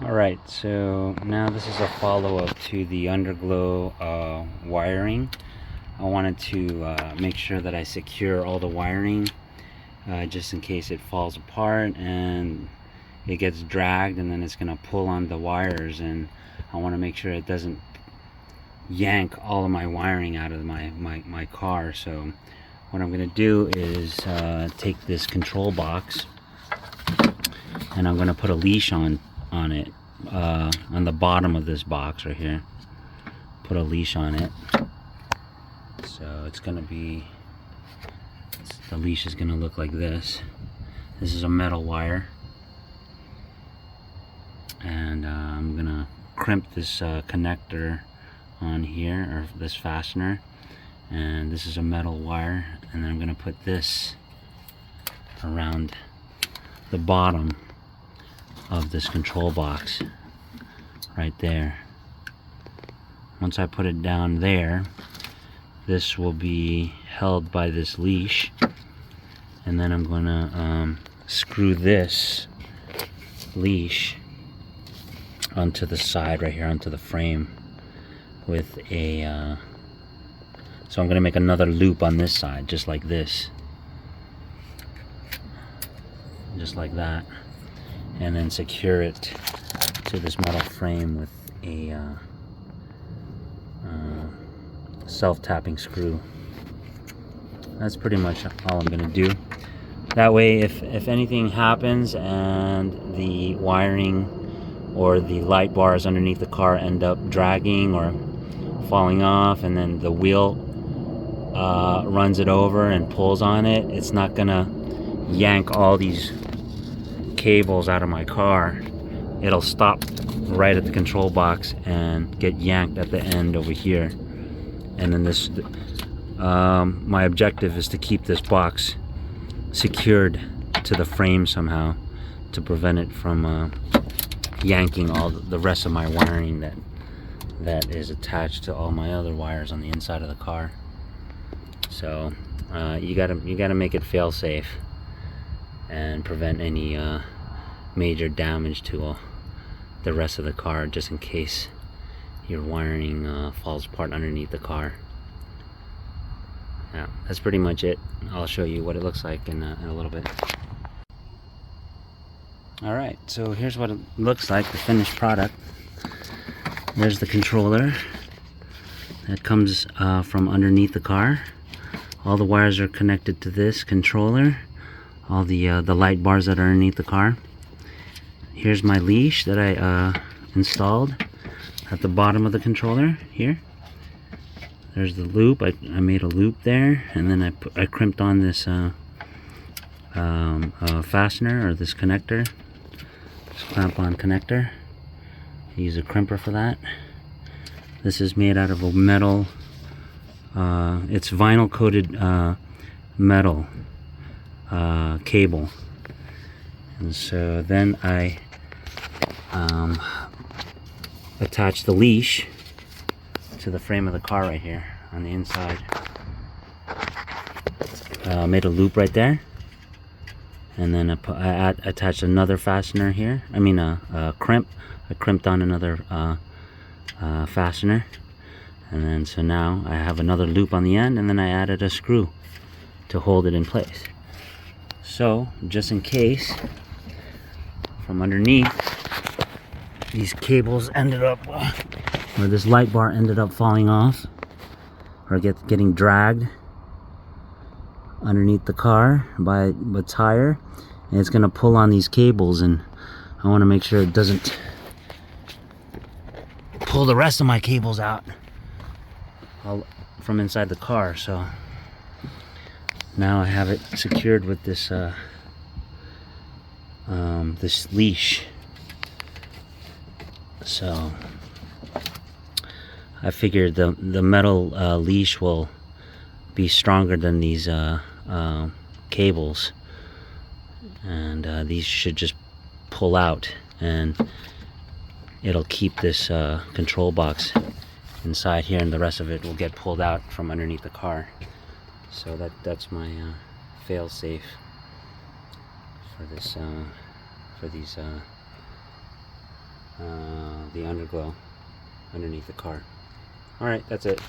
Alright, so now this is a follow-up to the underglow wiring. I wanted to make sure that I secure all the wiring just in case it falls apart and it gets dragged, and then it's going to pull on the wires, and I want to make sure it doesn't yank all of my wiring out of my car. So what I'm going to do is take this control box and I'm going to put a leash on it, on the bottom of this box right here. Put a leash on it. So it's going to be, the leash is going to look like this. This is a metal wire, and I'm going to crimp this connector on here, or this fastener, and this is a metal wire, and then I'm going to put this around the bottom of this control box right there. Once I put it down there, this will be held by this leash, and then I'm going to screw this leash onto the side right here, onto the frame with a so I'm going to make another loop on this side, just like this, just like that, and then secure it to this metal frame with a self-tapping screw. That's pretty much all I'm going to do. That way, if anything happens and the wiring or the light bars underneath the car end up dragging or falling off, and then the wheel runs it over and pulls on it, it's not going to yank all these cables out of my car. It'll stop right at the control box and get yanked at the end over here. And then this my objective is to keep this box secured to the frame somehow, to prevent it from yanking all the rest of my wiring that is attached to all my other wires on the inside of the car. So you gotta make it fail safe and prevent any major damage to the rest of the car, just in case your wiring falls apart underneath the car. Yeah, that's pretty much it. I'll show you what it looks like in a little bit. Alright, so here's what it looks like, the finished product. There's the controller that comes from underneath the car. All the wires are connected to this controller. All the light bars that are underneath the car. Here's my leash that I installed at the bottom of the controller here. There's the loop. I made a loop there, and then I crimped on this fastener, or this connector, this clamp-on connector. I use a crimper for that. This is made out of a metal, it's vinyl coated metal cable. And so then I attach the leash to the frame of the car right here on the inside. Made a loop right there, and then I attached another fastener here. I mean a crimp. I crimped on another fastener, and then so now I have another loop on the end, and then I added a screw to hold it in place. So just in case from underneath these cables ended up, or this light bar ended up falling off, or getting dragged underneath the car by the tire, and it's going to pull on these cables, and I want to make sure it doesn't pull the rest of my cables out from inside the car. So now I have it secured with this this leash. So I figured the metal leash will be stronger than these cables, and these should just pull out, and it'll keep this control box inside here, and the rest of it will get pulled out from underneath the car. So that's my fail safe for this for these the underglow underneath the car. All right, that's it.